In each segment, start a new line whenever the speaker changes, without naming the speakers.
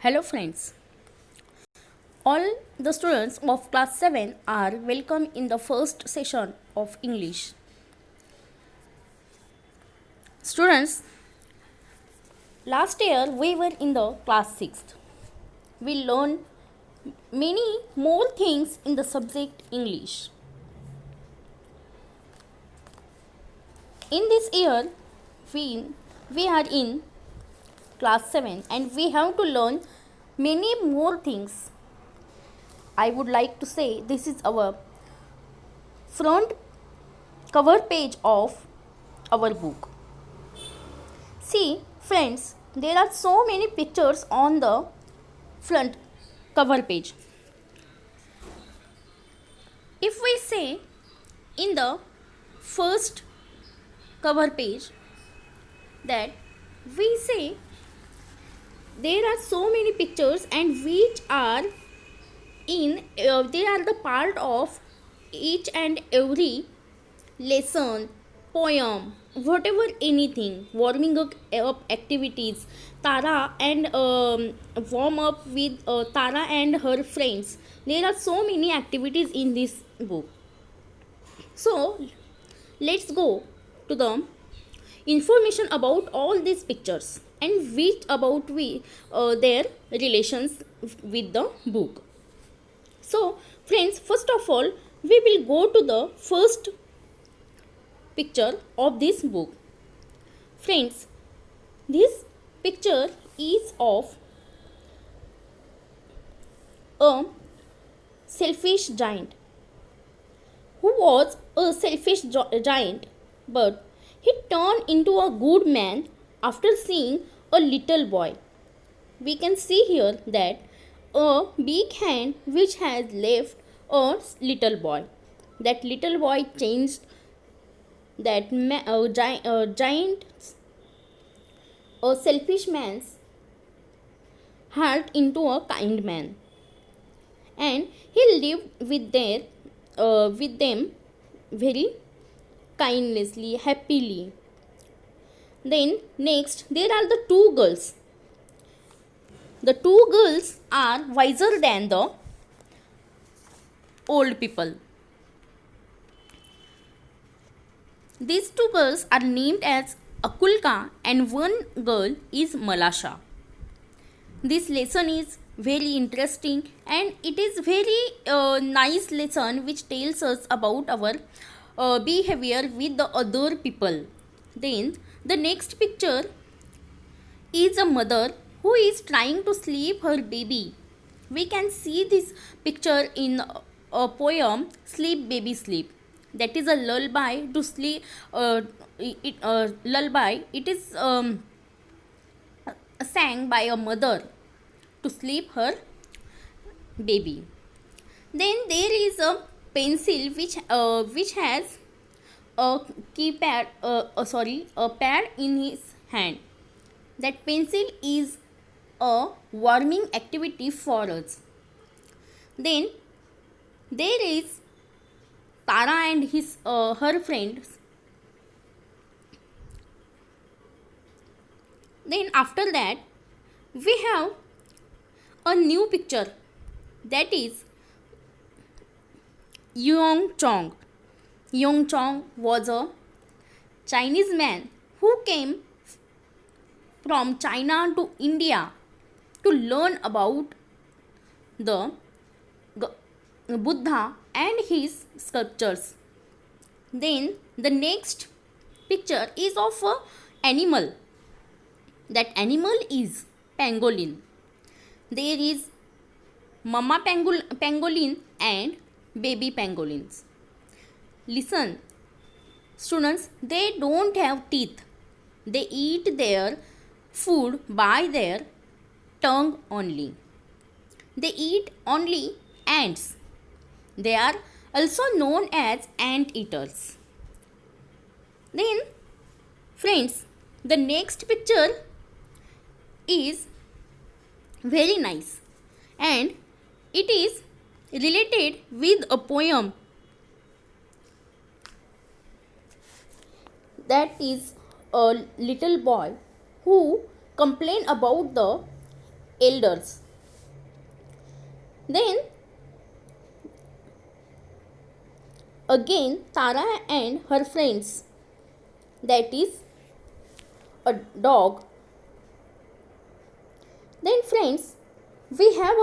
Hello friends. All the students of class 7 are welcome in the first session of English. Students, last year we were in the class 6th. We learned many more things in the subject English. In this year we are in class 7 and we have to learn many more things. I would like to say this is our front cover page of our book. See, friends, there are so many pictures on the front cover page. If we say in the first cover page that we say there are so many pictures and which are they are the part of each and every lesson, poem, whatever anything, warming up activities, Tara and warm up with Tara and her friends. There are so many activities in this book. So let's go to the information about all these pictures and which about their relations with the book. So friends, first of all we will go to the first picture of this book. Friends, this picture is of a selfish giant who was a selfish giant, but he turned into a good man after seeing a little boy. We can see here that a big hand which has left a little boy. That little boy changed that giant, a selfish man's heart into a kind man, and he lived with them very kindlessly, happily. Then next there are the two girls. The two girls are wiser than the old people. These two girls are named as Akulka and one girl is Malasha. This lesson is very interesting and it is very nice lesson which tells us about our behavior with the other people. Then the next picture is a mother who is trying to sleep her baby. We can see this picture in a poem Sleep Baby Sleep. That is a lullaby to sleep. Lullaby. It is sang by a mother to sleep her baby. Then there is a pencil which has a a pad in his hand. That pencil is a warming activity for us. Then there is Tara and her friends. Then after that we have a new picture, that is Yong Chong. Yong Chong was a Chinese man who came from China to India to learn about the Buddha and his sculptures. Then the next picture is of a animal. That animal is pangolin. There is mama pangolin and baby pangolins. Listen, students, they don't have teeth. They eat their food by their tongue only. They eat only ants. They are also known as ant eaters. Then, friends, the next picture is very nice and it is related with a poem, that is a little boy who complained about the elders. Then again Tara and her friends, that is a dog. Then friends, we have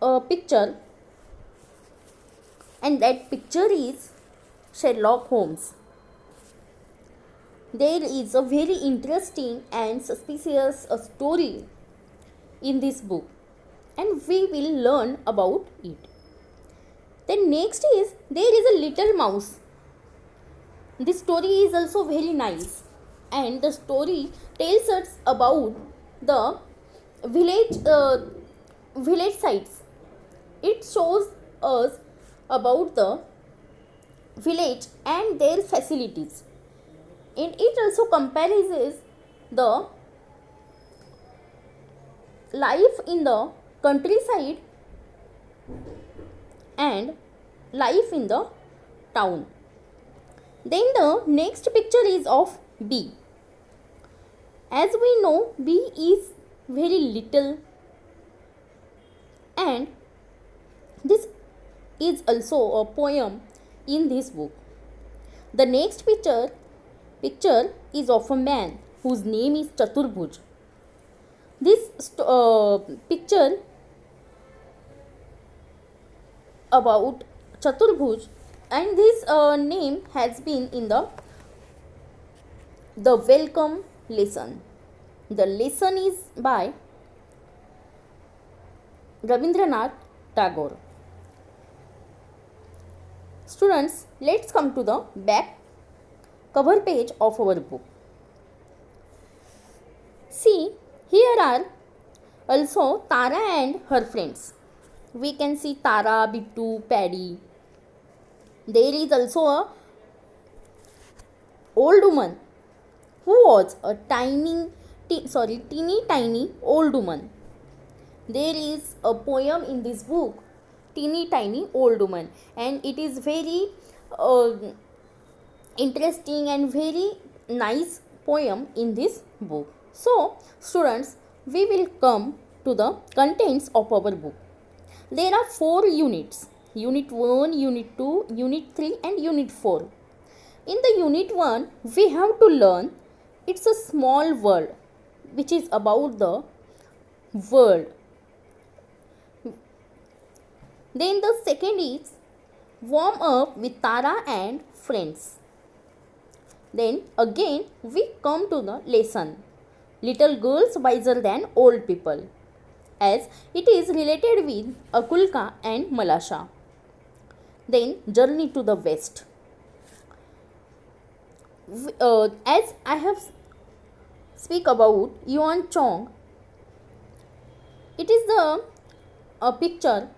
a picture, and that picture is Sherlock Holmes. There is a very interesting and suspicious story in this book, and we will learn about it. Then next is there is a little mouse. This story is also very nice, and the story tells us about the village sites. It shows us about the village and their facilities, and it also compares the life in the countryside and life in the town. Then the next picture is of bee. As we know, bee is very little, and this is also a poem in this book. The next picture is of a man whose name is Chaturbhuj. This picture about Chaturbhuj, and this name has been in the welcome lesson. The lesson is by Rabindranath Tagore. Students, let's come to the back cover page of our book. See, here are also Tara and her friends. We can see Tara, Bittu, Paddy. There is also a old woman who was a teeny tiny old woman. There is a poem in this book, Teeny Tiny Old Woman, and it is very interesting and very nice poem in this book. So, students, we will come to the contents of our book. There are 4 units: Unit 1, Unit 2, Unit 3 and Unit 4. In the Unit 1, we have to learn it's a small world, which is about the world. Then the second is warm up with Tara and friends. Then again we come to the lesson, little girls wiser than old people, as it is related with Akulka and Malasha. Then journey to the west. As I have speak about Yuan Chong, it is a picture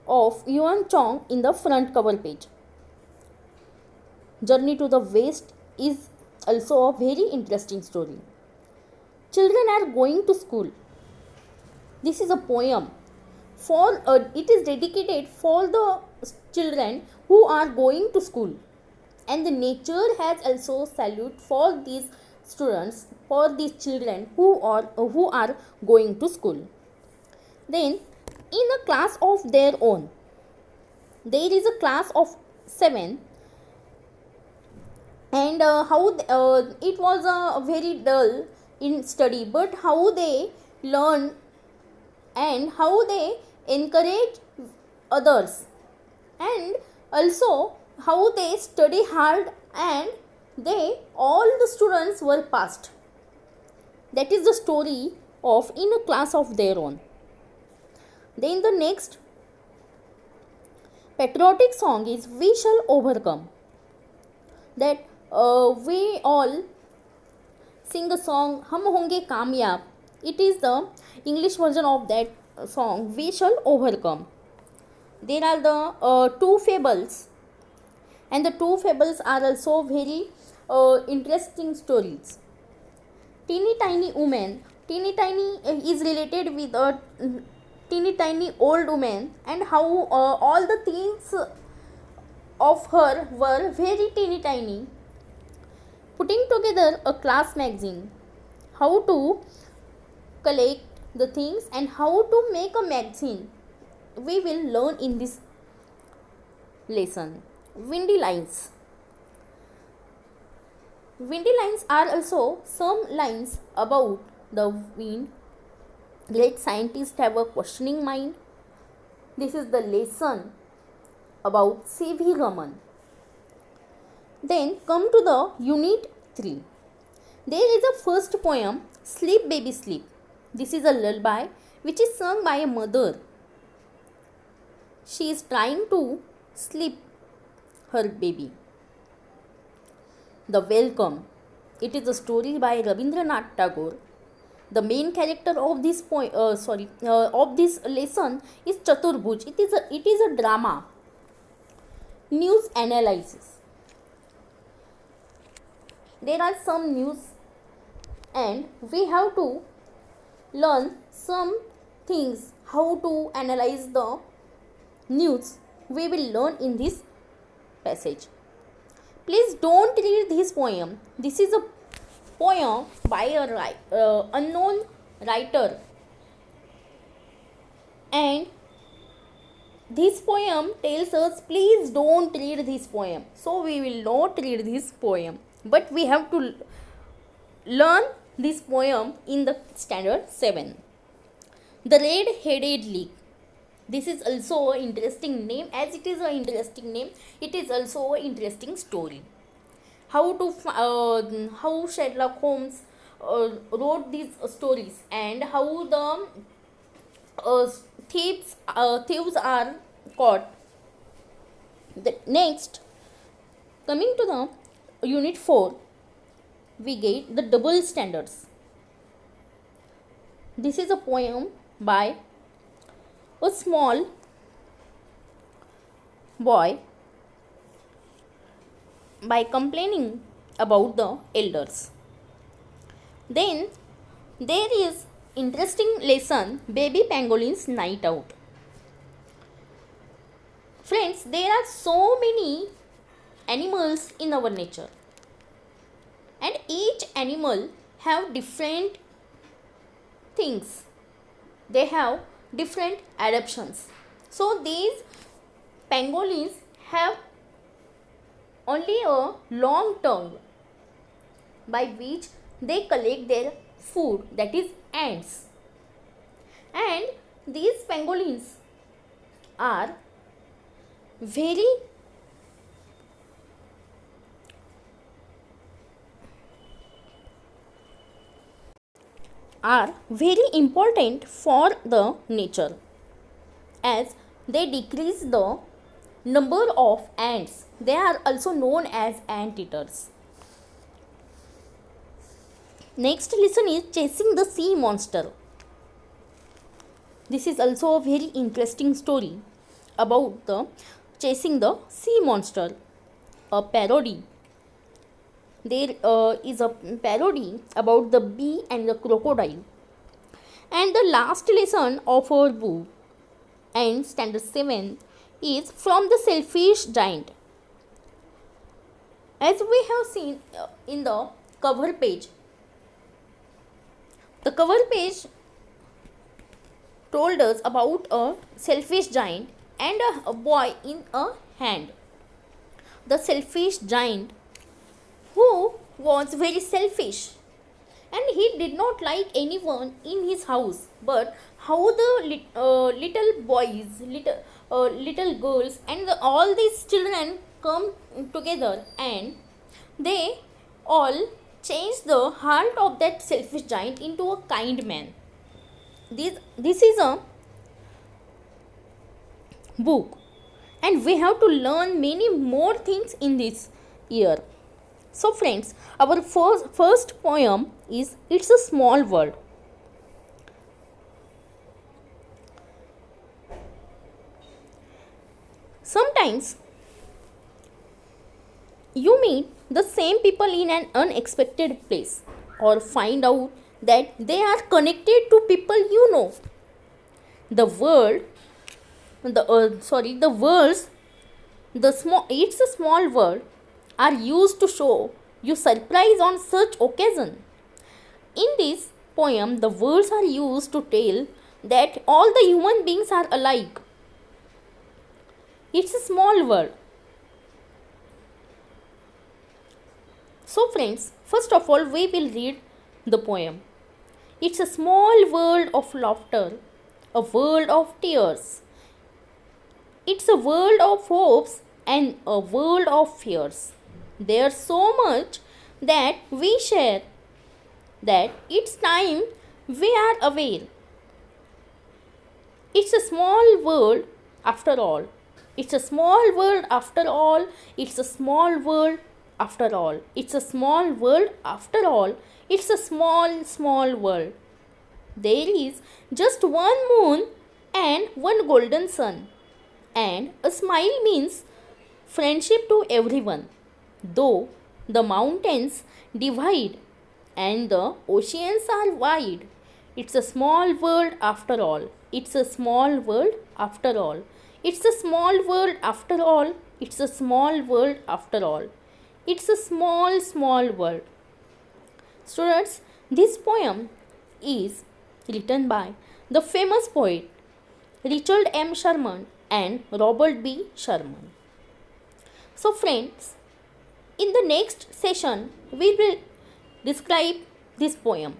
of Yuan Chong in the front cover page. Journey to the West is also a very interesting story. Children are going to school. This is a poem for it is dedicated for the children who are going to school, and the nature has also salute for these students, for these children who are going to school. Then in a class of their own, there is a class of 7, and it was very dull in study, but how they learn and how they encourage others, and also how they study hard, and all the students were passed. That is the story of in a class of their own. Then the next patriotic song is We Shall Overcome. That we all sing a song, Hum Honge Kamyab. It is the English version of that song, We Shall Overcome. There are the 2 fables, and the 2 fables are also very interesting stories. Teeny Tiny Woman. Teeny Tiny is related with a teeny tiny old woman, and how all the things of her were very teeny tiny. Putting together a class magazine. How to collect the things and how to make a magazine, we will learn in this lesson. Windy lines. Windy lines are also some lines about the wind. Great scientists have a questioning mind. This is the lesson about C.V. Raman. Then come to the unit 3. There is a first poem, Sleep Baby Sleep. This is a lullaby which is sung by a mother. She is trying to sleep her baby. The Welcome. It is a story by Rabindranath Tagore. The main character of this of this lesson is Chaturbhuj. It is a drama. News analysis. There are some news and we have to learn some things how to analyze the news. We will learn in this passage. Please don't read this poem. This is a poem by a unknown writer, and this poem tells us please don't read this poem. So we will not read this poem, but we have to learn this poem in the standard 7. The Red-Headed League. This is also an interesting name. As it is an interesting name, it is also an interesting story. How Sherlock Holmes wrote these stories and how the thieves are caught. Next, coming to the unit 4, we get the double standards. This is a poem by a small boy by complaining about the elders. Then there is interesting lesson, Baby Pangolin's Night Out. Friends, there are so many animals in our nature, and each animal have different things. They have different adaptations. So these pangolins have only a long tongue by which they collect their food, that is ants. And these pangolins are very important for the nature, as they decrease the number of ants. They are also known as anteaters. Next lesson is Chasing the Sea Monster. This is also a very interesting story about the Chasing the Sea Monster, a parody. There is a parody about the bee and the crocodile. And the last lesson of our book and standard 7 is From the Selfish Giant. As we have seen in the cover page, the cover page told us about a selfish giant and a boy in a hand. The selfish giant, who was very selfish, and he did not like anyone in his house, but how the little boys, little girls and all these children come together, and they all change the heart of that selfish giant into a kind man. This is a book, and we have to learn many more things in this year. So friends, our first poem is It's a Small World. Sometimes you meet the same people in an unexpected place, or find out that they are connected to people you know. The world's It's a Small World are used to show you surprise on such occasion. In this poem, the words are used to tell that all the human beings are alike. It's a small word. So friends, first of all, we will read the poem. It's a small world of laughter, a world of tears. It's a world of hopes and a world of fears. There's so much that we share that it's time we are aware. It's a small world after all. It's a small world after all. It's a small world after all. It's a small world after all. It's a small world. There is just one moon and one golden sun. And a smile means friendship to everyone. Though the mountains divide and the oceans are wide, it's a small world after all. It's a small world after all. It's a small world after all. It's a small world after all. It's a small world. Students, this poem is written by the famous poet Richard M. Sherman and Robert B. Sherman. So friends, in the next session we will describe this poem.